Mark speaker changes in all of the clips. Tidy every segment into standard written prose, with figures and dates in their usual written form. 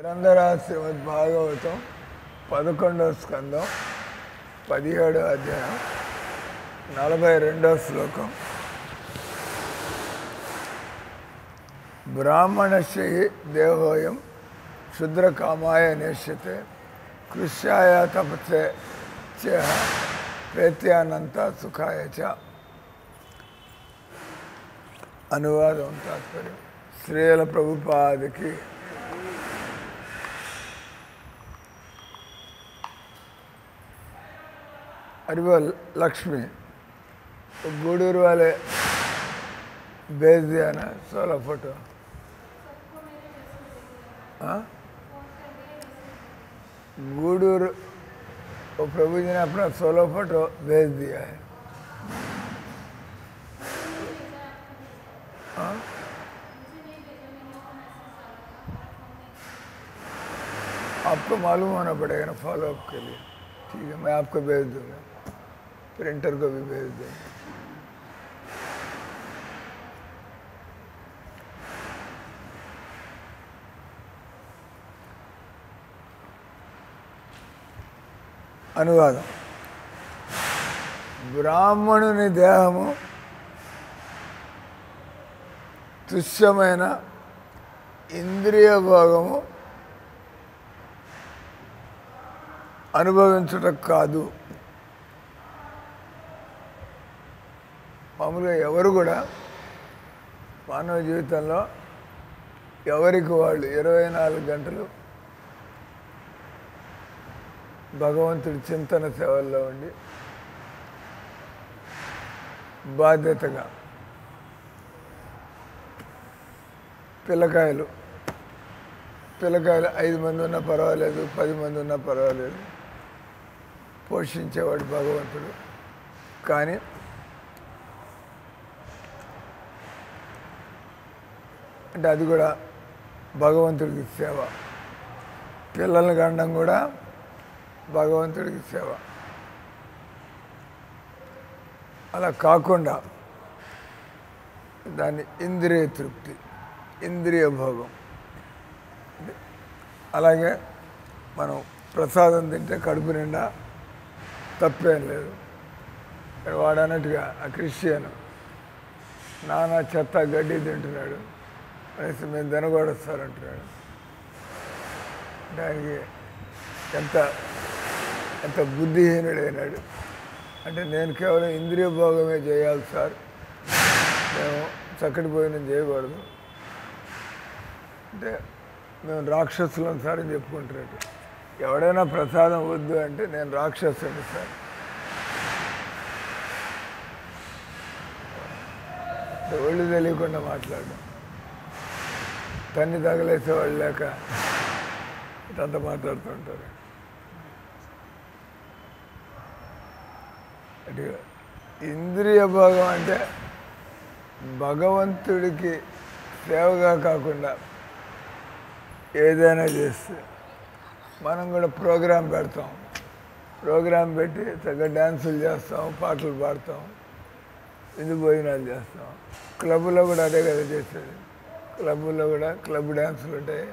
Speaker 1: గ్రంథరాజ్ శ్రీమద్ భాగవతం 11వ స్కందం 17వ అధ్యాయం 42వ శ్లోకం. బ్రాహ్మణస్య దేహోయం క్షుద్రకామాయ నేష్యతే కృష్యాయ తపసే చ ప్రేత్యానంత సుఖాయ చ. అనువాదం తాత్పర్యం. శ్రీల ప్రభుపాదికి अरबल लक्ष्मी गूडूर वाले भेज दिया ना 16 फोटो. हाँ गूडूर वो प्रभु जी ने अपना 16 फोटो भेज दिया है. हाँ आपको मालूम होना पड़ेगा ना फॉलोअप के लिए. ठीक है, मैं आपको भेज दूंगा, प्रिंटर को भी भेज दें. అనువాదం. బ్రాహ్మణుని దేహము తుష్యమైన ఇంద్రియ భోగము అనుభవించుట కాదు. మామూలుగా ఎవరు కూడా మానవ జీవితంలో ఎవరికి వాళ్ళు 24 గంటలు భగవంతుడి చింతన సేవల్లో ఉండి బాధ్యతగా పిల్లకాయలు 5 మంది ఉన్నా పర్వాలేదు, 10 మంది ఉన్నా పర్వాలేదు, పోషించేవాడు భగవంతుడు. కానీ అంటే అది కూడా భగవంతుడికి సేవ. పిల్లల్ని కనడం కూడా భగవంతుడికి సేవ. అలా కాకుండా దాన్ని ఇంద్రియ తృప్తి, ఇంద్రియ భోగం. అలాగే మనం ప్రసాదం తింటే కడుపు నిండా తప్పేం లేదు. వాడు అన్నట్టుగా ఆ క్రిస్టియన్ నానా చెత్త గడ్డి తింటున్నాడు అనేసి మేము తినకూడొస్తారంటున్నాడు. దానికి ఎంత బుద్ధిహీనుడైనాడు. అంటే నేను కేవలం ఇంద్రియ భోగమే చేయాలి సార్, మేము చక్కటి భోజనం చేయకూడదు అంటే మేము రాక్షసులం సార్ అని చెప్పుకుంటున్నట్టు. ఎవడైనా ప్రసాదం వద్దు అంటే నేను రాక్షసుని సార్. ఒళ్ళు తెలియకుండా మాట్లాడడం, తన్ని తగలేసేవాళ్ళు లేక ఇదంత మాట్లాడుతుంటారు. అంటే ఇంద్రియ భోగం అంటే భగవంతుడికి సేవగా కాకుండా ఏదైనా చేస్తే మనం కూడా ప్రోగ్రాం పెడతాం. ప్రోగ్రాం పెట్టి చక్కగా డ్యాన్సులు చేస్తాం, పాటలు పాడతాం, విందు భోజనాలు చేస్తాం. క్లబ్లో కూడా అదే కదా చేసేది. క్లబ్లో కూడా క్లబ్ డ్యాన్సులు ఉంటాయి,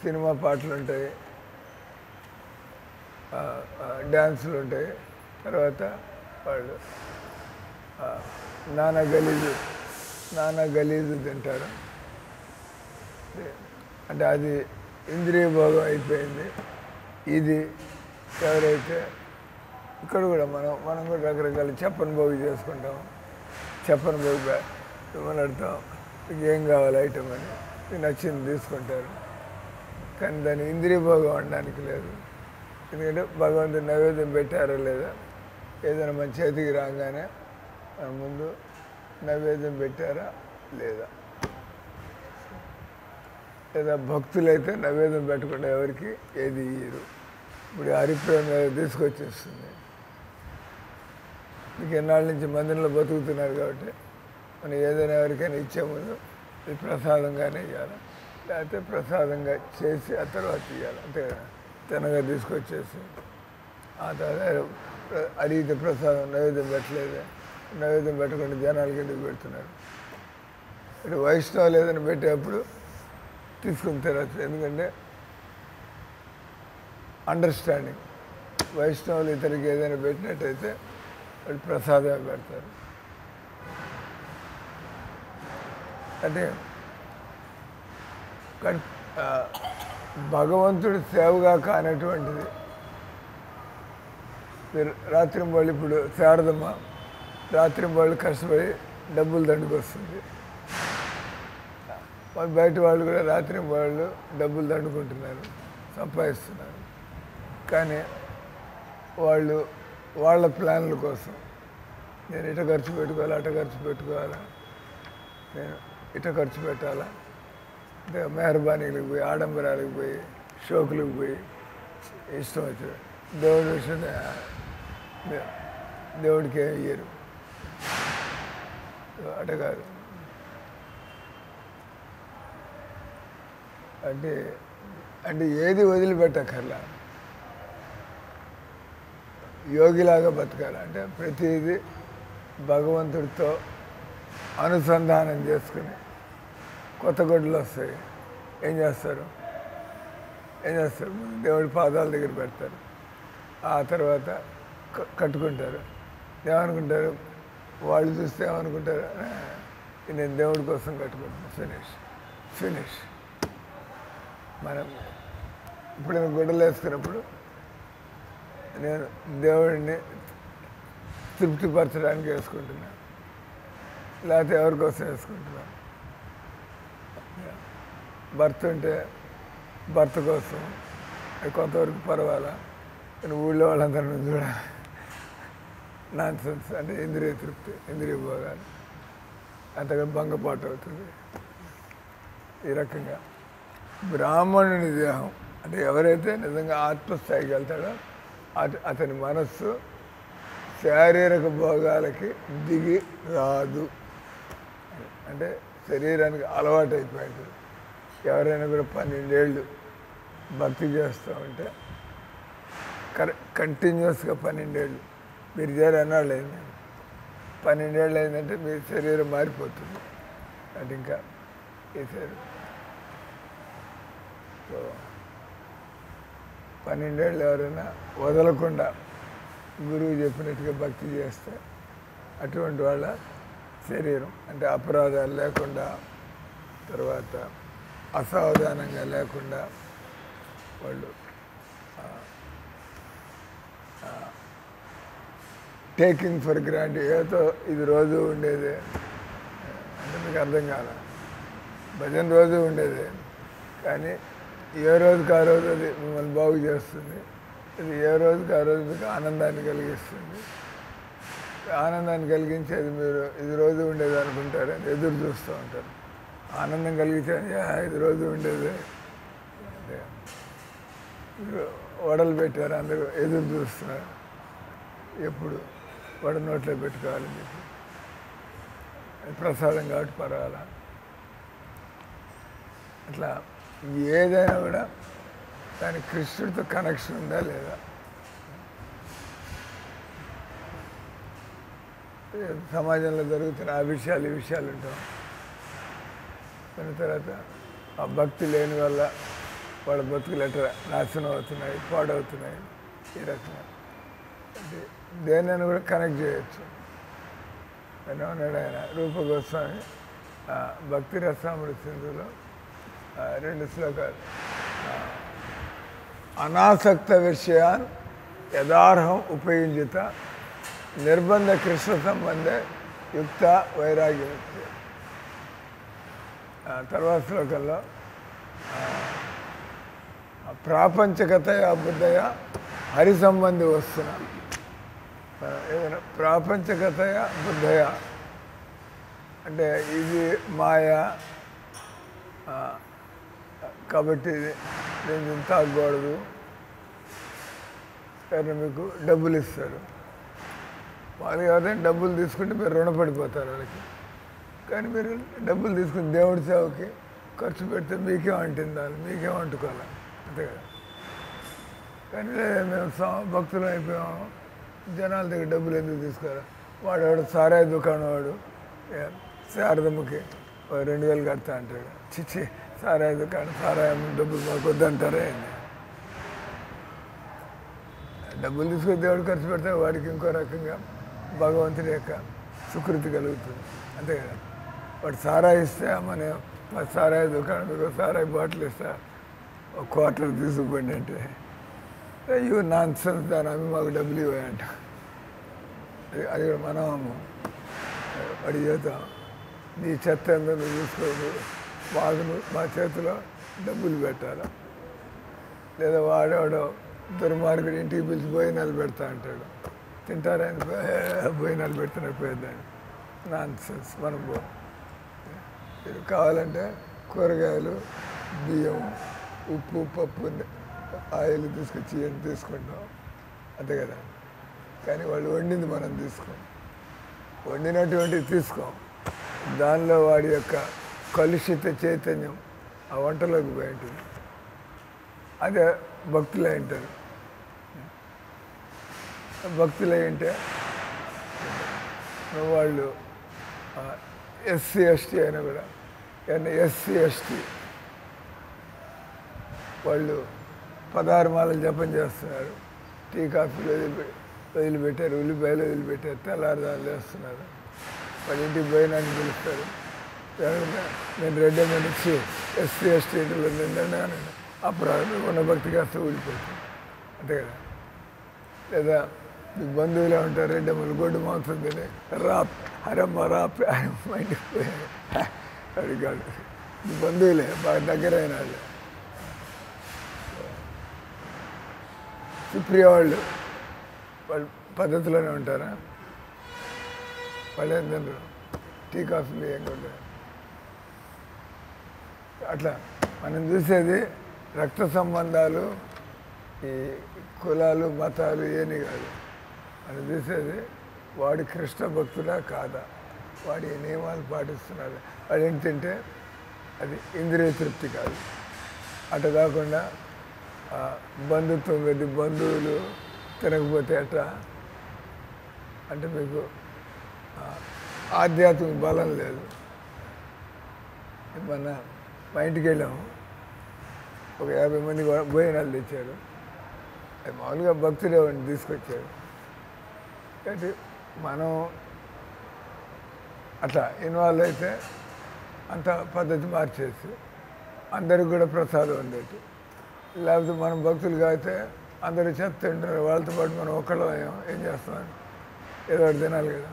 Speaker 1: సినిమా పాటలు ఉంటాయి, డ్యాన్సులు ఉంటాయి. తర్వాత వాళ్ళు నానా గలీజు తింటారు. అంటే అది ఇంద్రియ భోగం అయిపోయింది. ఇది ఎవరైతే ఇక్కడ కూడా మనం కూడా రకరకాల చెప్పని భోగి చేసుకుంటాం. చెప్పని భోగి అడుగుతాం, మీకు ఏం కావాలి ఐటమ్ అని, మీకు నచ్చింది తీసుకుంటారు. కానీ దాన్ని ఇంద్రియ భోగం అనడానికి లేదు. ఎందుకంటే భగవంతుడు నైవేద్యం పెట్టారో లేదా, ఏదైనా మన చేతికి రాగానే మన ముందు నైవేద్యం పెట్టారా లేదా. లేదా భక్తులైతే నైవేద్యం పెట్టకుండా ఎవరికి ఏది ఇయ్యరు. ఇప్పుడు హరిప్రేమ తీసుకొచ్చేస్తుంది. మీకు ఎన్నాళ్ళ నుంచి మందిరంలో బతుకుతున్నారు కాబట్టి మనం ఏదైనా ఎవరికైనా ఇచ్చే ముందు ఇది ప్రసాదంగానే ఇవ్వాలి, లేకపోతే ప్రసాదంగా చేసి ఆ తర్వాత ఇవ్వాలి. అంతే తినగా తీసుకొచ్చేసి ఆ తర్వాత అడిగితే ప్రసాదం నైవేద్యం పెట్టలేదు, నైవేద్యం పెట్టకుండా జనాలకి ఎందుకు పెడుతున్నారు. ఇటు వైష్ణవులు ఏదైనా పెట్టేటప్పుడు తీసుకున్న తర్వాత ఎందుకంటే అండర్స్టాండింగ్ వైష్ణవులు ఇతరికి ఏదైనా పెట్టినట్టయితే వాళ్ళు ప్రసాదం పెడతారు. అంటే భగవంతుడి సేవగా కానటువంటిది మీరు రాత్రింబాళ్ళు ఇప్పుడు శారదమ్మ రాత్రింబాళ్ళు కష్టపడి డబ్బులు దండుకొస్తుంది. బయట వాళ్ళు కూడా రాత్రింబాళ్ళు డబ్బులు దండుకుంటున్నారు, సంపాదిస్తున్నారు. కానీ వాళ్ళు వాళ్ళ ప్లాన్ల కోసం నేను ఇట ఖర్చు పెట్టుకోవాలా, అట ఖర్చు పెట్టుకోవాలా, నేను ఇట ఖర్చు పెట్టాలా, అంటే మెహర్బానీలకు పోయి, ఆడంబరాలకు పోయి, షోకులకు పోయి ఇష్టం వచ్చాడు. దేవుడి విషయం దేవుడికి ఏమి ఇయ్యరు. అట కాదు. అంటే అంటే ఏది వదిలిపెట్టక్కర్లా, యోగిలాగా బతకాలి. అంటే ప్రతిదీ భగవంతుడితో అనుసంధానం చేసుకుని కొత్త గొడ్లు వస్తాయి. ఏం చేస్తారు? దేవుడి పాదాల దగ్గర పెడతారు. ఆ తర్వాత కట్టుకుంటారు. ఏమనుకుంటారు? వాళ్ళు చూస్తే ఏమనుకుంటారు? నేను దేవుడి కోసం కట్టుకుంటాను. ఫినిష్. మనం ఇప్పుడు నేను గుడ్డలు వేసుకున్నప్పుడు నేను దేవుడిని తృప్తిపరచడానికి వేసుకుంటున్నాను, లేకపోతే ఎవరి కోసం వేసుకుంటున్నాను. భర్త ఉంటే భర్త కోసం, కొంతవరకు పర్వాలా, కానీ ఊళ్ళో వాళ్ళందరినీ చూడాలి. Non sense. అంటే ఇంద్రియ తృప్తి, ఇంద్రియ భోగాలు అంతగా భంగపాటు అవుతుంది. ఈ రకంగా బ్రాహ్మణుని దేహం అంటే ఎవరైతే నిజంగా ఆత్మస్థాయికి వెళ్తాడో అతని మనస్సు శారీరక భోగాలకి దిగి రాదు. అంటే శరీరానికి అలవాటు అయిపోయింది. ఎవరైనా కూడా 12 ఏళ్ళు భక్తి చేస్తూ ఉంటే కంటిన్యూస్గా 12 ఏళ్ళు మీరు చేరన్నాళ్ళు అయింది. 12 ఏళ్ళు అయిందంటే మీ శరీరం మారిపోతుంది. అంటే ఇంకా ఈ శరీరం 12 ఏళ్ళు ఎవరైనా వదలకుండా గురువు చెప్పినట్టుగా భక్తి చేస్తే అటువంటి వాళ్ళ శరీరం అంటే అపరాధాలు లేకుండా, తర్వాత అసావధానంగా లేకుండా వాళ్ళు టేకింగ్ ఫర్ గ్రాంటెడ్ ఏదో ఇది రోజు ఉండేదే అంటే మీకు అర్థం కాల. భజన రోజు ఉండేదే, కానీ ఏ రోజుకి ఆ రోజు అది మిమ్మల్ని బాగు చేస్తుంది. ఇది ఏ రోజుకి ఆ రోజు మీకు ఆనందాన్ని కలిగిస్తుంది. ఆనందాన్ని కలిగించేది మీరు ఇది రోజు ఉండేది అనుకుంటారు, అని ఎదురు చూస్తూ ఉంటారు. ఆనందం కలిగించే ఇది రోజు ఉండేది. అంటే వడలు పెట్టారు, అందరూ ఎదురు చూస్తున్నారు ఎప్పుడు వడ నోట్లో పెట్టుకోవాలని చెప్పి. ప్రసాదం కాబట్టి పర్వాలా. అట్లా ఏదైనా కూడా దానికి కృష్ణుడితో కనెక్షన్ ఉందా లేదా? సమాజంలో జరుగుతున్న ఆ విషయాలు ఈ విషయాలు ఉంటాం. దాని తర్వాత ఆ భక్తి లేని వల్ల వాళ్ళ బతుకులు ఎట్లా నాశనం అవుతున్నాయి, పాడవుతున్నాయి. ఈ రకంగా అంటే దేన్నైనా కూడా కనెక్ట్ చేయొచ్చు. ఏమన్నాడు ఆయన రూప గోస్వామి భక్తి రసామృత సింధులో 2 శ్లోకాలు. అనాసక్త విషయాన్ యథార్హం ఉపయుంజిత నిర్బంధ కృష్ణ సంబంధే యుక్త వైరాగ్యం. తర్వాత శ్లోకంలో ప్రాపంచకతయ బుద్ధయ హరి సంబంధి వస్తున్నా. ఏదైనా ప్రాపంచకతయ బుద్ధయ అంటే ఇది మాయా కాబట్టి నేను తాగకూడదు. కానీ మీకు డబ్బులు ఇస్తారు, వాళ్ళు ఎవరైనా డబ్బులు తీసుకుంటే మీరు రుణపడిపోతారు వాళ్ళకి. కానీ మీరు డబ్బులు తీసుకుని దేవుడి సేవకి ఖర్చు పెడితే మీకేం అంటిందాలి, మీకేం అంటుకోవాలి, అంతే కదా. కానీ మేము భక్తులు అయిపోయాము, జనాల దగ్గర డబ్బులు ఎందుకు తీసుకోవాలి. వాడు సారాయి దుకాణం వాడు శారదమ్మకి 2000 కడతా అంటాడు. చిచ్చి సారాయి దుకాణం సారాయి డబ్బులు మాకు వద్దంటారే డబ్బులు తీసుకొని దేవుడు ఖర్చు పెడితే వాడికి ఇంకో రకంగా భగవంతుడి యొక్క సుకృతి కలుగుతుంది అంతే కదా. వాడు సారాయి ఇస్తే మన సారాయి దుకాణంలో సారాయి బాటిల్ ఇస్తా ఒక క్వార్టర్ తీసుకుపోండి అంటే ఇవి నాన్ సెన్స్ దాని అమ్మి మాకు డబ్బులు ఇవ్వంట. అది కూడా మనం వాడి చేద్దాం నీ చెత్త ఎంత నువ్వు చూసుకోదు మా చేతిలో డబ్బులు పెట్టాలి. లేదా వాడేవాడో దుర్మార్గుడు ఇంటికి పిలిచి భోజనాలు పెడతా అంటాడు. తింటారని భోజనాలు పెడుతున్నారు పోయేదాన్ని నాన్ సెన్స్. మనం మీరు కావాలంటే కూరగాయలు బియ్యం ఉప్పు పప్పు ఆయిల్ తీసుకొచ్చి తీసుకుంటాం అంతే కదా. కానీ వాళ్ళు వండింది మనం తీసుకోం, వండినటువంటివి తీసుకోం. దానిలో వాడి యొక్క కలుషిత చైతన్యం ఆ వంటలోకి పోయి ఉంటుంది. అదే భక్తులై ఉంటారు. భక్తులై ఉంటే వాళ్ళు ఎస్సీ ఎస్టీ అయినా కూడా ఎస్సీ ఎస్టీ వాళ్ళు 16 మాలలు జపం చేస్తున్నారు, టీ కాఫీలు వదిలిపెట్టారు, ఉల్లిపాయలు వదిలిపెట్టారు, తెల్లారుదాలు వేస్తున్నారు. వాళ్ళ ఇంటికి భోజనాన్ని పిలుస్తారు. నేను రెడ్డి మీద ఇచ్చి ఎస్సీ ఎస్టీలో నిండా అప్పుడు ఉన్న భక్తి కాస్త ఊడిపోతుంది అంతే కదా. లేదా మీ బంధువులే ఉంటారు రెడ్డమ్మలు గొడ్డు మాంసం తిని రాప్ హరమ్మ రాప్ మా ఇంటికి పోయారు అడిగాడు. మీ బంధువులే బాగా దగ్గరైన వాళ్ళే. సుప్రియ వాళ్ళు పద్ధతిలోనే ఉంటారా? వాళ్ళు ఏం తినరు, టీ కాఫీలు ఏం కూడా. అట్లా మనం చూసేది రక్త సంబంధాలు, ఈ కులాలు మతాలు ఏమి కాదు. మనం చూసేది వాడి కృష్ణ భక్తుడా కాదా, వాడి నియమాలు పాటిస్తున్నాడు, వాడు ఏం తింటే అది ఇంద్రియ తృప్తి కాదు. అటు కాకుండా బంధుత్వం కొద్ది బంధువులు తినకపోతే ఎట్లా అంటే మీకు ఆధ్యాత్మిక బలం లేదు. మొన్న మా ఇంటికి వెళ్ళాము, ఒక 50 మంది భోజనాలు తెచ్చారు. అది మామూలుగా భక్తుడే వాడిని తీసుకొచ్చారు. కాబట్టి మనం అట్లా ఇన్వాల్వ్ అయితే అంత పద్ధతి మార్చేసి అందరికి కూడా ప్రసాదం ఉండేది. లేకపోతే మనం భక్తులు కాగితే అందరూ చెత్త తింటున్నారు, వాళ్ళతో పాటు మనం ఒక్కళ్ళం ఏం చేస్తామని ఏదో ఒకటి తినాలి కదా,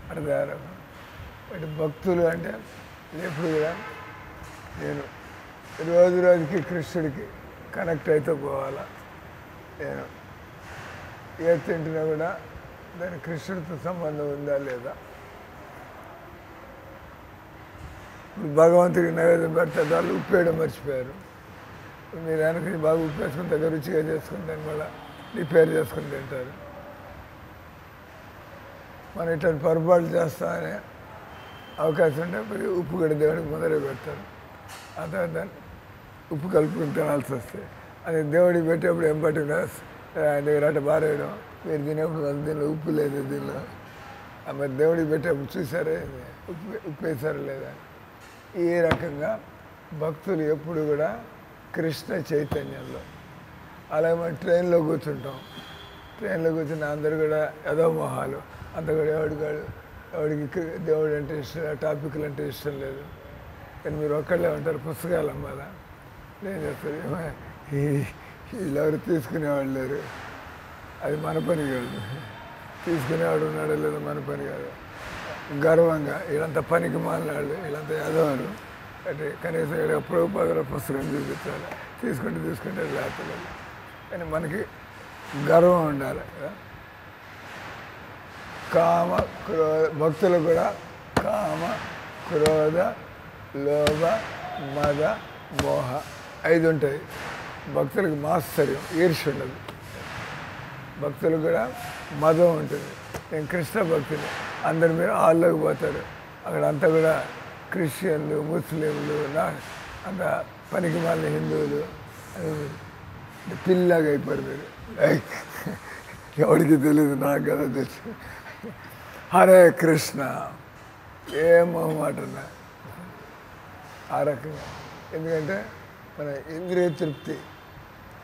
Speaker 1: అట్లా తయారవుతాం. బట్ భక్తులు అంటే ఎప్పుడు కూడా నేను రోజు రోజుకి కృష్ణుడికి కనెక్ట్ అయితే పోవాలా. నేను ఏది తింటున్నా కూడా దాని కృష్ణుడితో సంబంధం ఉందా లేదా. ఇప్పుడు భగవంతుడికి నైవేద్యం పెడితే వాళ్ళు ఉప్పు వేయడం మర్చిపోయారు. మీరు వెనక్కి బాగా ఉప్పు వేసుకుని దగ్గర రుచిగా చేసుకుని దాన్ని మళ్ళీ రిపేర్ చేసుకుని తింటారు. మనం ఇట్లాంటి పొరపాట్లు చేస్తామనే అవకాశం ఉంటే మరి ఉప్పు కూడా దేవుడికి మొదలు పెడతారు. ఆ తర్వాత దాన్ని ఉప్పు కలుపుకుని తినాల్సి వస్తే అది దేవుడికి పెట్టేప్పుడు ఏం పట్టినా ఆయన దగ్గర అట్ట బారేయడం, మీరు తినేప్పుడు దీనిలో ఉప్పు లేదు, దీనిలో మరి దేవుడికి పెట్టేప్పుడు చూసారే ఉప్పు వేసారా లేదా. ఈ రకంగా భక్తులు ఎప్పుడు కూడా కృష్ణ చైతన్యంలో. అలాగే మనం ట్రైన్లో కూర్చుంటాం, ట్రైన్లో కూర్చున్న అందరు కూడా ఏదో మొహాలు, అంత కూడా ఎవడికి దేవుడు అంటే ఇష్టం, టాపిక్లు అంటే ఇష్టం లేదు. కానీ మీరు ఒక్కళ్ళే ఉంటారు, పుస్తకాలు అమ్మాలా ఏం చేస్తారు, వీళ్ళెవరు తీసుకునేవాళ్ళు లేరు. అది మన పని కాదు, తీసుకునేవాడు ఉన్నాడో లేదో మన పని కాదు. గర్వంగా వీళ్ళంతా పనికి మాలినాళ్ళు, వీళ్ళంతా ఎదవారు అంటే కనీసం ఇక్కడ ప్రభుపాదుల పుస్తకం చూపించాలి, తీసుకుంటే లేకపోతే. కానీ మనకి గర్వం ఉండాలి కదా. కామ క్రోధ భక్తులు కూడా కామ క్రోధ లోభ మద మోహ 5 ఉంటాయి. భక్తులకు మాత్సర్యం ఈర్ష్య ఉండదు. భక్తులు కూడా మదం ఉంటుంది. నేను కృష్ణ భక్తులు, అందరి మీద హాల్లోకి పోతారు, అక్కడ అంతా కూడా క్రిస్టియన్లు ముస్లింలు అంత పనికి మాలిన హిందువులు పిల్లలాగా అయిపోయారు. మీరు ఎవరికి తెలియదు, నాకు కదా తెలుసు. హరే కృష్ణ ఏమో మాట ఆ రకంగా ఎందుకంటే మన ఇంద్రియ తృప్తి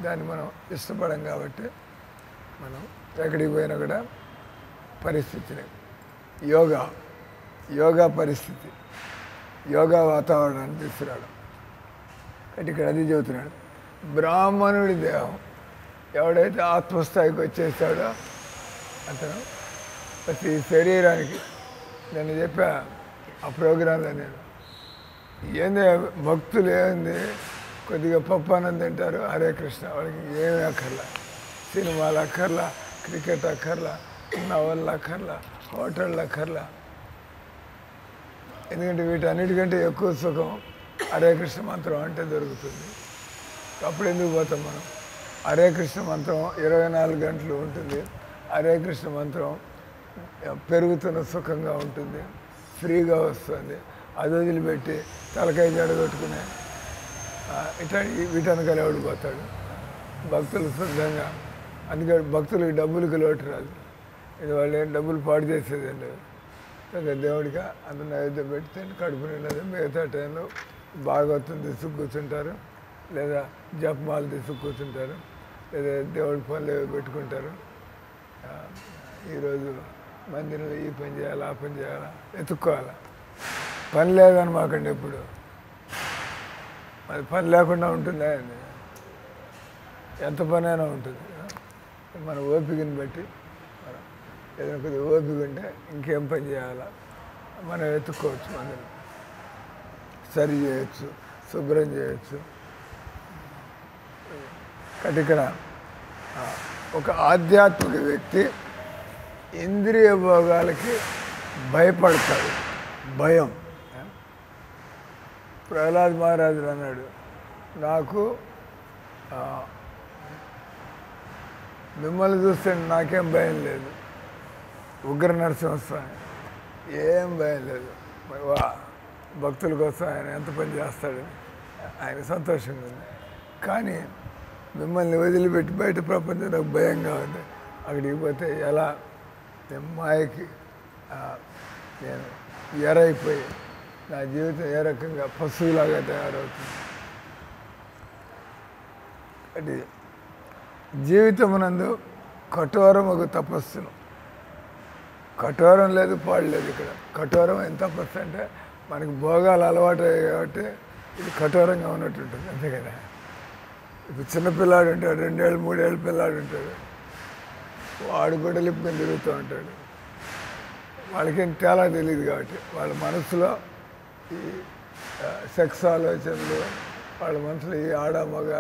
Speaker 1: దాన్ని మనం ఇష్టపడం కాబట్టి మనం ఎక్కడికి పోయినా కూడా పరిస్థితిని యోగా పరిస్థితి యోగా వాతావరణాన్ని తీసుకురావడం కాబట్టి ఇక్కడ అది చెబుతున్నాడు. బ్రాహ్మణుడి దేహం ఎవడైతే ఆత్మస్థాయికి వచ్చేస్తాడో అతను ప్రతి శరీరానికి నేను చెప్పా ఆ ప్రోగ్రాంలో నేను ఏంది భక్తులు ఏంది కొద్దిగా పప్పు అన్నం తింటారు, హరే కృష్ణ, వాళ్ళకి ఏమీ అక్కర్లా, సినిమాలు అక్కర్లా, క్రికెట్ అక్కర్లా, నవళ్ళు అక్కర్లా, హోటళ్ళు అక్కర్లా. ఎందుకంటే వీటన్నిటికంటే ఎక్కువ సుఖం హరే కృష్ణ మంత్రం అంటే దొరుకుతుంది. అప్పుడు ఎందుకు పోతాం మనం? హరే కృష్ణ మంత్రం 24 గంటలు ఉంటుంది. హరే కృష్ణ మంత్రం పెరుగుతున్న సుఖంగా ఉంటుంది, ఫ్రీగా వస్తుంది. అది వదిలిపెట్టి తలకాయ జడగొట్టుకునే ఇట్లా వీటనకాల ఎవడు పోతాడు? భక్తులు శుద్ధంగా, అందుకే భక్తులకి డబ్బులకి లోటు రాదు. ఇది వాళ్ళు ఏం డబ్బులు పాడు చేసేదండి. దేవుడికి అంత నైవేద్యం పెడితే కడుపు నిండదు. మిగతా టైంలో భాగవతం తీసుకు కూర్చుంటారు, లేదా జపమాలు తీసుకు కూర్చుంటారు, లేదా దేవుడి పనులు పెట్టుకుంటారు. ఈరోజు మందిరంలో ఈ పని చేయాలి, ఆ పని చేయాలా, వెతుక్కోవాలా. పని లేదని మాకండి ఎప్పుడు. మరి పని లేకుండా ఉంటుందా అండి? ఎంత పని అయినా ఉంటుంది. మన ఓపికని బట్టి మనం ఏదైనా కొద్దిగా ఓపిక ఉంటే ఇంకేం పని చేయాలా మనం వెతుక్కోవచ్చు. మనం సరి చేయొచ్చు, శుభ్రం చేయొచ్చు. కాబట్టి ఇక్కడ ఒక ఆధ్యాత్మిక వ్యక్తి ఇంద్రియ భోగాలకి భయపడతాడు. భయం. ప్రహ్లాద్ మహారాజుడు అన్నాడు, నాకు మిమ్మల్ని చూస్తే నాకేం భయం లేదు, ఉగ్ర నరసింహస్వామి ఏం భయం లేదు. భక్తుల కోసం ఆయన ఎంత పని చేస్తాడని ఆయన సంతోషంగా ఉంది. కానీ మిమ్మల్ని వదిలిపెట్టి బయట ప్రపంచం నాకు భయంగా ఉంది. అక్కడికి పోతే ఎలా నేను మాయకి నేను ఎరైపోయి నా జీవితం ఏ రకంగా పశువులాగా తయారవుతుంది. అది జీవితమునందు కఠోరం ఒక తపస్సును, కఠోరం లేదు పాడు లేదు. ఇక్కడ కఠోరమైన తపస్సు అంటే మనకి భోగాలు అలవాటు అయ్యాయి కాబట్టి ఇది కఠోరంగా ఉన్నట్టు ఉంటుంది, అంతే కదా. ఇప్పుడు చిన్నపిల్లాడు ఉంటాడు, 2 ఏళ్ళు 3 ఏళ్ళ పిల్లాడు ఉంటాడు, వాడు కూడా లిప్పుకొని తిరుగుతూ ఉంటాడు. వాళ్ళకేం తేలా తెలియదు కాబట్టి వాళ్ళ మనసులో ఈ సెక్స్ ఆలోచనలు, వాళ్ళ మనసులో ఈ ఆడ మగ,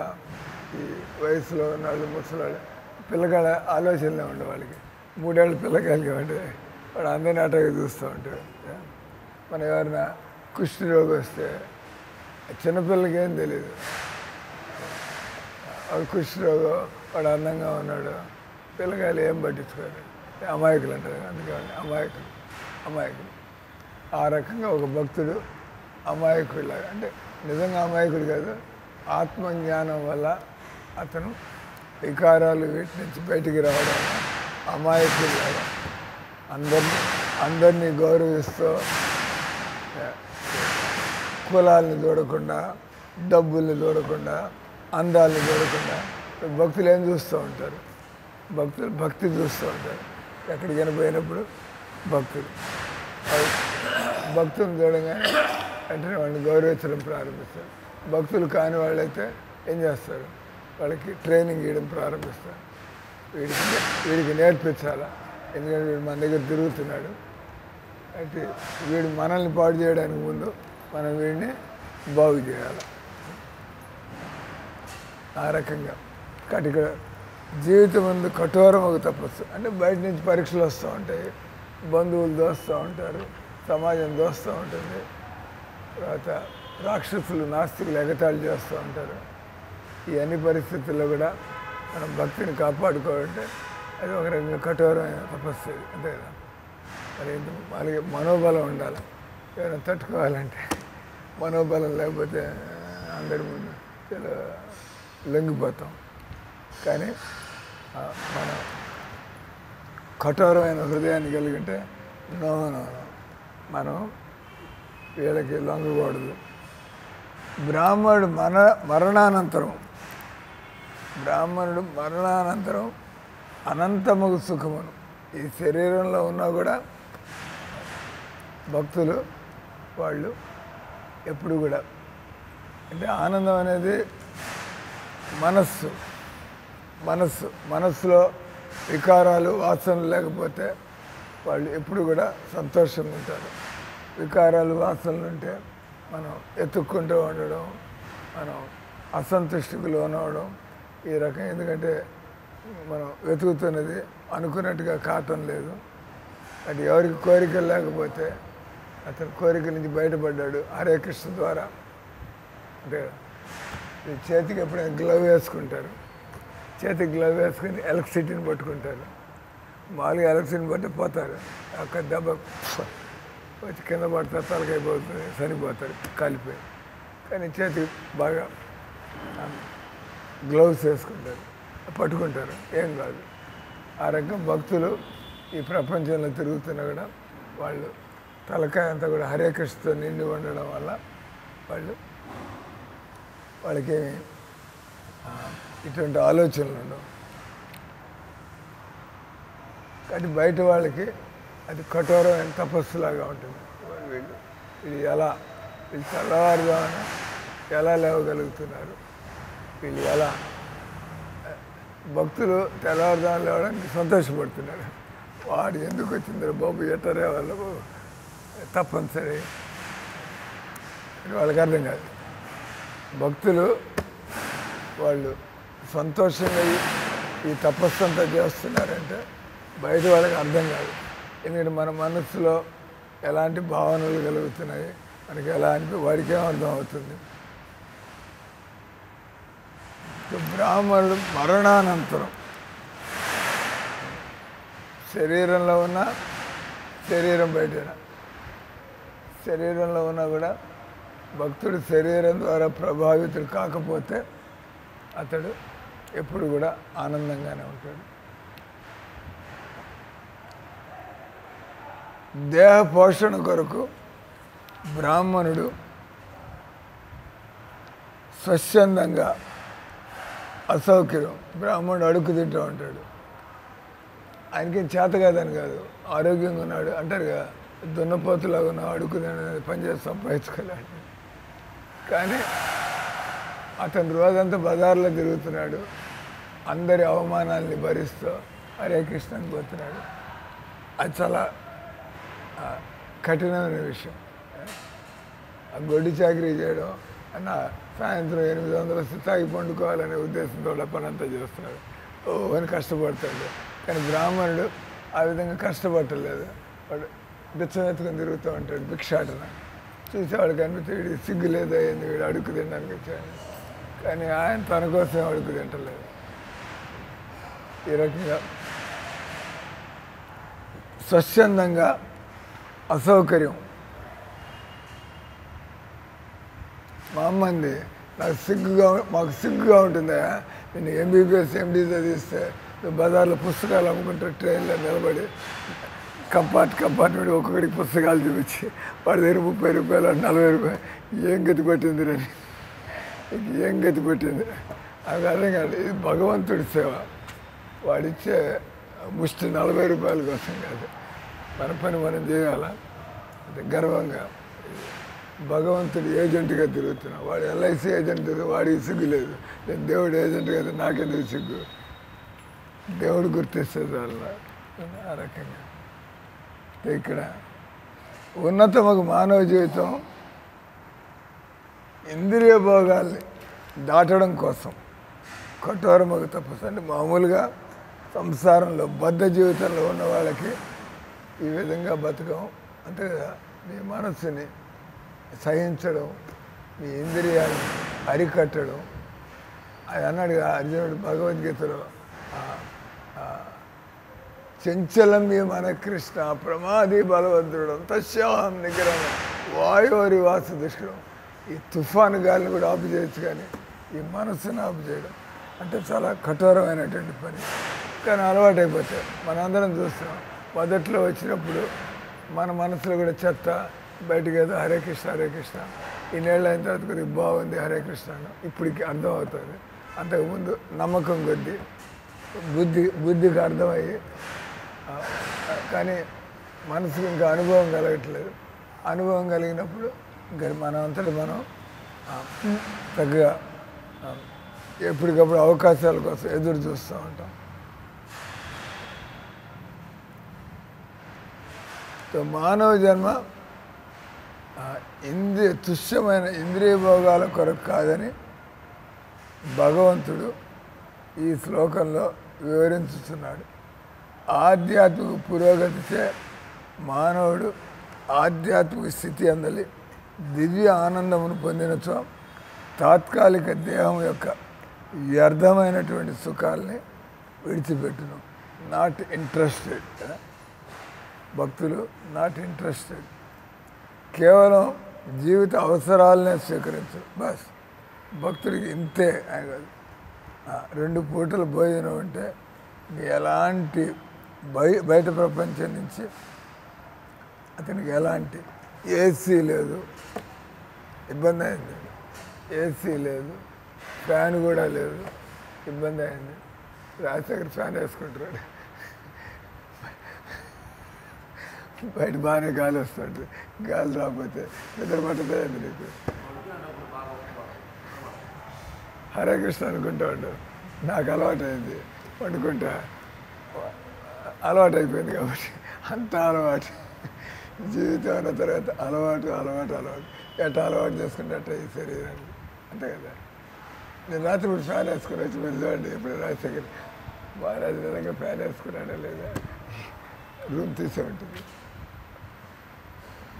Speaker 1: ఈ వయసులో ఉన్నాళ్ళు ముసలాళ్ళు పిల్లగాళ్ళ ఆలోచనలే ఉండే వాళ్ళకి. 3 ఏళ్ళ పిల్లకాయలు కాబట్టి వాడు అందరినీ అటగా చూస్తూ ఉంటాడు. మనం ఎవరైనా కుష్టి రోగం వస్తే చిన్నపిల్లలకి ఏం తెలియదు, వాడు కుష్టి రోగం, వాడు అందంగా ఉన్నాడు, పిల్లకాయలు ఏం పట్టించుకోరు, అమాయకులు అంటారు. అందుకని అమాయకులు. ఆ రకంగా ఒక భక్తుడు అమాయకుడిలాగా, అంటే నిజంగా అమాయకుడు కాదు, ఆత్మజ్ఞానం వల్ల అతను వికారాలు వీటి నుంచి బయటికి రావడం అమాయకుడిలాగా అందరినీ గౌరవిస్తూ కులాలని చూడకుండా, డబ్బుల్ని చూడకుండా, అందాలని చూడకుండా భక్తులు ఏం చూస్తూ ఉంటారు? భక్తులు భక్తి చూస్తూ ఉంటారు. ఎక్కడికైనా పోయినప్పుడు భక్తులను చూడగానే వెంటనే వాళ్ళని గౌరవించడం ప్రారంభిస్తారు. భక్తులు కాని వాళ్ళైతే ఏం చేస్తారు? వాళ్ళకి ట్రైనింగ్ ఇవ్వడం ప్రారంభిస్తారు. వీడికి నేర్పించాలా, ఎందుకంటే వీడు మన దగ్గర తిరుగుతున్నాడు. అయితే వీడు మనల్ని పాడు చేయడానికి ముందు మనం వీడిని బాగు చేయాలి. ఆ రకంగా కాబట్టి ఇక్కడ జీవితం ముందు కఠోరం ఒక తపస్సు. అంటే బయట నుంచి పరీక్షలు వస్తూ ఉంటాయి, బంధువులు దోస్తూ ఉంటారు, సమాజం దోస్తూ ఉంటుంది, తర్వాత రాక్షసులు నాస్తికులు ఎగతాళి చేస్తూ ఉంటారు. ఈ అన్ని పరిస్థితుల్లో కూడా మనం భక్తిని కాపాడుకోవాలంటే అది ఒక రకంగా కఠోరమైన తపస్సు, అంతే కదా. మరి వాళ్ళకి మనోబలం ఉండాలి. ఏమైనా తట్టుకోవాలంటే మనోబలం లేకపోతే అందరి ముందు చాలా లొంగిపోతాం. కానీ మనం కఠోరమైన హృదయాన్ని కలిగింటే మనం వీళ్ళకి లొంగకూడదు. బ్రాహ్మణుడు మరణానంతరం అనంతముగు సుఖమును ఈ శరీరంలో ఉన్నా కూడా భక్తులు వాళ్ళు ఎప్పుడు కూడా అంటే ఆనందం అనేది మనస్సులో వికారాలు వాసనలు లేకపోతే వాళ్ళు ఎప్పుడు కూడా సంతోషంగా ఉంటారు. వికారాలు వాసనలు ఉంటే మనం ఎత్తుక్కుంటూ ఉండడం, మనం అసంతుష్టికి లోనవడం ఈ రకం. ఎందుకంటే మనం వెతుకుతున్నది అనుకున్నట్టుగా కావటం లేదు. అది ఎవరికి కోరికలు లేకపోతే అతను కోరిక నుంచి బయటపడ్డాడు హరే కృష్ణ ద్వారా. అంటే చేతికి ఎప్పుడైనా గ్లవ్ వేసుకుంటారు, చేతికి గ్లవ్ వేసుకుని ఎలక్ట్రిసిటీని పట్టుకుంటారు. మామూలుగా ఎలక్ట్రిసిటీని పట్టి పోతారు, అక్కడ దెబ్బ వచ్చి కింద పడతారు, తలకైపోతుంది, చనిపోతారు కాలిపోయి. కానీ చేతికి బాగా గ్లౌస్ వేసుకుంటారు, పట్టుకుంటారు, ఏం కాదు. ఆ రకం భక్తులు ఈ ప్రపంచంలో తిరుగుతున్నా కూడా వాళ్ళు తలకాయ అంతా కూడా హరే కృష్ణతో నిండి ఉండడం వల్ల వాళ్ళకేమి ఇటువంటి ఆలోచనలు ఉండవు. కానీ బయట వాళ్ళకి అది కఠోరమైన తపస్సులాగా ఉంటుంది. వీళ్ళు తెల్లవారుజామున ఎలా లేవగలుగుతున్నారు, వీళ్ళు ఎలా భక్తులు తెల్లవారుజామున లేవడానికి సంతోషపడుతున్నారు. వాడు ఎందుకు వచ్చిందో బాబు ఎట్టరే వాళ్ళకు తప్పనిసరి వాళ్ళకి అర్థం కాదు. భక్తులు వాళ్ళు సంతోషంగా ఈ తపస్సు అంతా చేస్తున్నారంటే బయట వాళ్ళకి అర్థం కాదు. ఎందుకంటే మన మనస్సులో ఎలాంటి భావనలు కలుగుతున్నాయి, మనకి ఎలా వాడికేం అర్థం అవుతుంది. బ్రాహ్మణుడు మరణానంతరం శరీరంలో ఉన్న శరీరం బయట శరీరంలో ఉన్నా కూడా భక్తుడు శరీరం ద్వారా ప్రభావితుడు కాకపోతే అతడు ఎప్పుడు కూడా ఆనందంగానే ఉంటాడు. దేహ పోషణ కొరకు బ్రాహ్మణుడు స్వచ్ఛందంగా అసౌకర్యం, బ్రాహ్మణుడు అడుగు తింటూ ఉంటాడు. ఆయనకేం చేత కాదని కాదు, ఆరోగ్యంగా ఉన్నాడు అంటారు కదా, దున్నపోతులాగా ఉన్న అడుగు పనిచేసి సంపాదించుకోలేడు. కానీ అతను రోజంతా బజార్లో తిరుగుతున్నాడు, అందరి అవమానాల్ని భరిస్తూ హరే కృష్ణ అని పోతున్నాడు. అది చాలా కఠినమైన విషయం. ఆ గొడ్డి చాకరీ చేయడం అన్న సాయంత్రం 800 తాగి పండుకోవాలనే ఉద్దేశంతో పనంతా చేస్తున్నాడు, అని కష్టపడతాడు. కానీ బ్రాహ్మణుడు ఆ విధంగా కష్టపడలేదు. వాడు బిచ్చం ఎత్తుకొని తిరుగుతూ ఉంటాడు, భిక్షాటన. చూసేవాడికి అనిపిస్తే వీడికి సిగ్గు లేదా, ఎందుకు వీడు అడుగు తినడానికి వచ్చాడు. కానీ ఆయన తన కోసం అడుగు తింటలేదు. ఈ రకంగా స్వచ్ఛందంగా అసౌకర్యం. మా అమ్మంది మాకు సిగ్గుగా ఉంటుందా, నేను ఎంబీబీఎస్ ఎండీ చదివిస్తే బజార్లో పుస్తకాలు అమ్ముకుంటూ ట్రైన్లో నిలబడి కంపార్ట్మెంట్ ఒక్కొక్కడికి పుస్తకాలు చూపించి వాడి దగ్గర 30 రూపాయలు 40 రూపాయలు ఏం గతి పట్టింది రండి, ఏం గతి పట్టింది. అది అర్థం కాదు. ఇది భగవంతుడి సేవ. వాడిచ్చే ముష్టి 40 రూపాయల కోసం కాదు, మన పని మనం చేయాలా అంటే గర్వంగా. భగవంతుడు ఏజెంట్గా తిరుగుతున్నాం, వాడు ఎల్ఐసి ఏజెంట్, వాడికి సిగ్గు లేదు. నేను దేవుడు ఏజెంట్ కదా, నాకెందుకు సిగ్గు, దేవుడు గుర్తిస్తుంది వాళ్ళ. ఆ రకంగా ఇక్కడ ఉన్నతమగు మానవ జీవితం ఇంద్రియ భోగాల్ని దాటడం కోసం కఠోరమగు తపస్సు. అంటే మామూలుగా సంసారంలో బద్ధ జీవితంలో ఉన్న వాళ్ళకి ఈ విధంగా బతకం, అంతే కదా. మీ మనస్సుని సహించడం, మీ ఇంద్రియాన్ని అరికట్టడం. అది అన్నాడు కదా అర్జునుడు భగవద్గీతలో, చంచలం మీ మన కృష్ణ ప్రమాది బలవంతుడం తస్యాహం నిగ్రహం వాయోరి వాసు దుష్కరం. ఈ తుఫాను గాలిని కూడా ఆపు చేయొచ్చు, కానీ ఈ మనస్సును ఆపు చేయడం అంటే చాలా కఠోరమైనటువంటి పని. కానీ అలవాటైపోతే మనందరం చూస్తున్నాం. మొదట్లో వచ్చినప్పుడు మన మనసులో కూడా చెత్త, బయటకు ఏదో హరే కృష్ణ హరే కృష్ణ ఇన్నేళ్ళు అయిన తర్వాత కొద్దిగా బాగుంది హరే కృష్ణ అన్న ఇప్పటికి అర్థమవుతుంది. అంతకుముందు నమ్మకం కొద్దీ బుద్ధికి అర్థమయ్యి కానీ మనసుకి ఇంకా అనుభవం కలగట్లేదు. అనుభవం కలిగినప్పుడు ఇంకా మనం అంతటి మనం చక్కగా ఎప్పటికప్పుడు అవకాశాల కోసం ఎదురు చూస్తూ ఉంటాం. మానవ జన్మ తుచ్చమైన ఇంద్రియ భోగాల కొరకు కాదని భగవంతుడు ఈ శ్లోకంలో వివరించుతున్నాడు. ఆధ్యాత్మిక పురోగతిచే మానవుడు ఆధ్యాత్మిక స్థితి అందలి దివ్య ఆనందమును పొందినచో తాత్కాలిక దేహం యొక్క వ్యర్థమైనటువంటి సుఖాలని విడిచిపెట్టును. నాట్ ఇంట్రెస్టెడ్ భక్తులు, నాట్ ఇంట్రెస్టెడ్, కేవలం జీవిత అవసరాలనే స్వీకరించు. బస్ భక్తుడికి ఇంతే అని కాదు. 2 పూటల భోజనం ఉంటే ఎలాంటి బయట ప్రపంచం నుంచి అతనికి ఎలాంటి ఏసీ లేదు, ఇబ్బంది అయింది. ఏసీ లేదు, ఫ్యాన్ కూడా లేదు, ఇబ్బంది అయింది. రాజశేఖర్ ఫ్యాన్ వేసుకుంటాడు, బయట బాగానే గాలి వస్తుంది. గాలి రాకపోతే నిద్ర పట్టలేదు. నీకు హరే కృష్ణ అనుకుంటా ఉంటాడు. నాకు అలవాటు అయింది, వండుకుంటా అలవాటు అయిపోయింది కాబట్టి అంత అలవాటు. జీవితం అన్న తర్వాత అలవాటు ఎట్లా అలవాటు చేసుకుంటే అట్లా ఈ శరీరాన్ని అంతే కదా. నేను రాత్రి ఇప్పుడు ఫ్యాన్ వేసుకుని వచ్చి మీరు చూడండి. ఇప్పుడు రాజశేఖర్ మహారాజు విధంగా ఫ్యాన్ వేసుకున్నాడా లేదా, రూమ్ తీసే ఉంటుంది.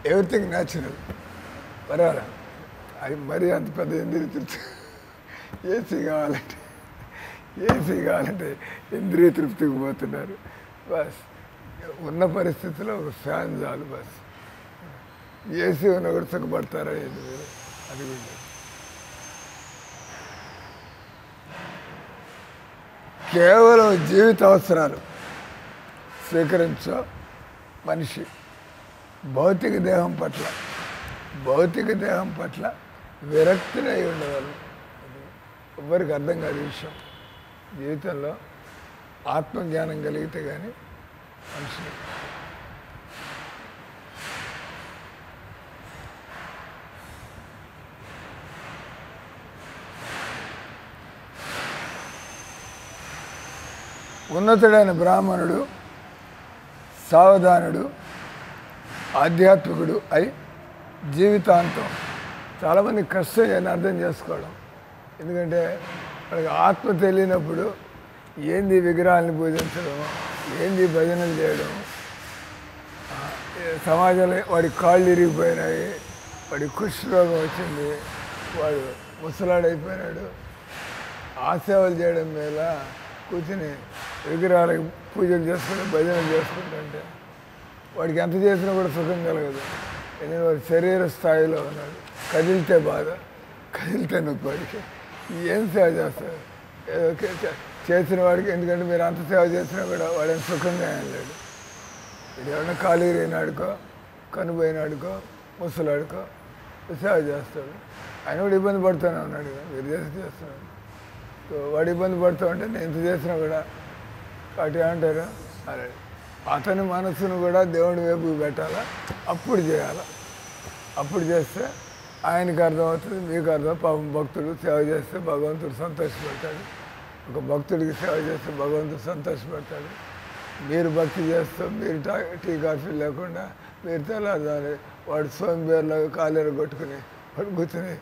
Speaker 1: Everything natural. పర్వాలా అది మరీ అంత పెద్ద ఇంద్రియ తృప్తి. ఏసీ కావాలంటే ఇంద్రియ తృప్తికి పోతున్నారు. బస్ ఉన్న పరిస్థితిలో ఒక ఫ్యాన్ చాలు. బస్ ఏసీ ఉన్న కూడా సుఖపడతారా ఏంటి మీరు? అది కూడా కేవలం జీవిత అవసరాలు స్వీకరించో మనిషి భౌతిక దేహం పట్ల విరక్తినై ఉండగలరు. ఎవ్వరికి అర్థం కాదు ఈ విషయం. జీవితంలో ఆత్మజ్ఞానం కలిగితే కానీ మనిషి ఉన్నతుడైన బ్రాహ్మణుడు సావధానుడు ఆధ్యాత్మికుడు అయి జీవితాంతం చాలామంది కష్టం అని అర్థం చేసుకోవడం. ఎందుకంటే వాళ్ళకి ఆత్మ తెలియనప్పుడు ఏంది విగ్రహాలను పూజించడం, ఏంది భజనలు చేయడం, సమాజంలో వాడి కాళ్ళు ఇరిగిపోయినాయి, వాడి కుష్ఠరోగం వచ్చింది, వాడు ముసలాడైపోయినాడు. ఆ సేవలు చేయడం మీద కూర్చుని విగ్రహాలకు పూజలు చేసుకుంటే భజనలు చేసుకుంటుంటే వాడికి ఎంత చేసినా కూడా సుఖం కలగదు. ఎందుకంటే వాడి శరీర స్థాయిలో ఉన్నాడు. కదిలితే బాధ, కదిలితే నొప్పి. వాడికి ఏం సేవ చేస్తారు? ఏదో చేసిన వాడికి, ఎందుకంటే మీరు అంత సేవ చేసినా కూడా వాడేం సుఖంగా ఏం లేడు. ఇది ఏమన్నా ఖాళీ అయినాడుకో, కనుపోయినాడుకో, ముసలాడుకో సేవ చేస్తాడు. ఆయన కూడా ఇబ్బంది పడుతూనే ఉన్నాడు. మీరు చేస్తున్నాడు. వాడు ఇబ్బంది పడుతూ ఉంటే నేను ఎంత చేసినా కూడా వాటి ఏమంటారు, అరే అతని మనసును కూడా దేవుడి వైపుకి పెట్టాలా, అప్పుడు చేయాలా. అప్పుడు చేస్తే ఆయనకి అర్థమవుతుంది, మీకు అర్థం. పాపం భక్తుడు సేవ చేస్తే భగవంతుడు సంతోషపడతాడు. ఒక భక్తుడికి సేవ చేస్తే భగవంతుడు సంతోషపడతాడు. మీరు భక్తి చేస్తూ మీరు టీ కాఫీ లేకుండా మీరు తెల్లారుదాని వాడు సోంబేర్లాగా కాలేరు కొట్టుకుని వాడు కూర్చొని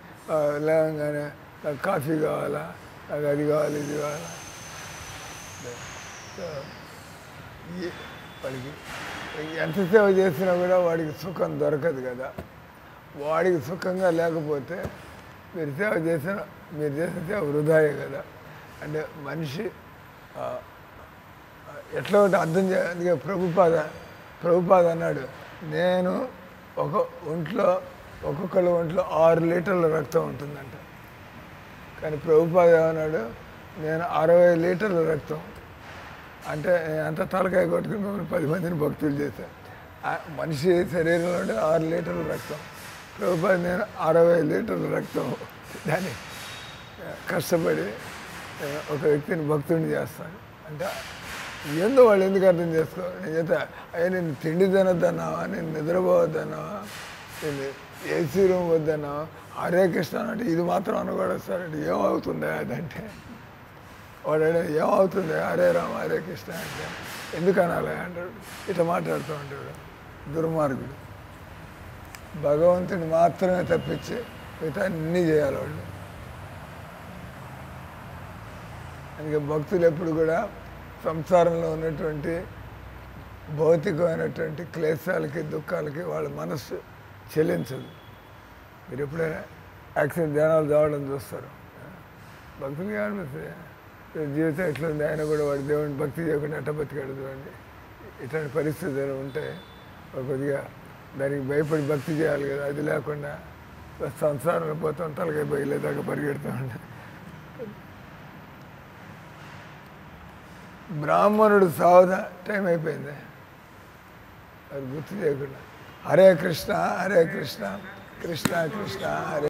Speaker 1: లేవగానే నాకు కాఫీ కావాలా, నాకు అది కావాలి, ఇది కావాలా. వాడికి ఎంత సేవ చేసినా కూడా వాడికి సుఖం దొరకదు కదా. వాడికి సుఖంగా లేకపోతే మీరు చేసిన సేవ వృధాయే కదా. అంటే మనిషి ఎట్లా ఉంటే అర్థం అందుకే ప్రభుపాద అన్నాడు, నేను ఒక్కొక్కళ్ళ ఒంట్లో 6 లీటర్ల రక్తం ఉంటుందంట. కానీ ప్రభుపాద ఏమన్నాడు, నేను 60 లీటర్ల రక్తం. అంటే అంత తలకాయ కొట్టుకుని 10 మందిని భక్తులు చేశాను. మనిషి శరీరంలో 6 లీటర్ల రక్తం. ప్రభుపాద నేను 60 లీటర్ల రక్తం దాన్ని కష్టపడి ఒక వ్యక్తిని భక్తుడిని చేస్తాను అంటే ఏందో వాళ్ళు ఎందుకు అర్థం చేసుకో నేను చెప్తా అయ్యా నేను తిండి తినొద్దన్నావా నేను నిద్రపోవద్దన్నావా నేను ఏసీ రూమ్ వద్దన్నావా హరే కృష్ణ అంటే ఇది మాత్రం అనకూడదు ఏమవుతుంది అదంటే వాడు ఏమవుతుంది హరే రామ హరే కృష్ణ అంటే ఎందుకు అనాలి అంటాడు ఇట్లా మాట్లాడుతూ ఉంటాడు దుర్మార్గుడు భగవంతుని మాత్రమే తప్పించి మిగతా అన్నీ చేయాలి వాళ్ళు అందుకే భక్తులు ఎప్పుడు కూడా సంసారంలో ఉన్నటువంటి భౌతికమైనటువంటి క్లేశాలకి దుఃఖాలకి వాళ్ళ మనస్సు చెల్లించదు మీరు ఎప్పుడైనా యాక్సిడెంట్ ధ్యానాలు చావడం చూస్తారు భక్తులకి అనిపిస్తుంది జీవితం ఎట్లుంది ఆయన కూడా వాడు దేవుడిని భక్తి చేయకుండా ఎట్ట బతికాడు చూడండి ఇట్లాంటి పరిస్థితులు ఉంటే కొద్దిగా దానికి భయపడి భక్తి చేయాలి కదా అది లేకుండా సంసారంలో పోతాం తలకాయ బయలేదాకా పరిగెడుతూ ఉంటాం బ్రాహ్మణుడు సావదా టైం అయిపోయింది అది గుర్తు చేయకుండా హరే కృష్ణ కృష్ణ కృష్ణ హరే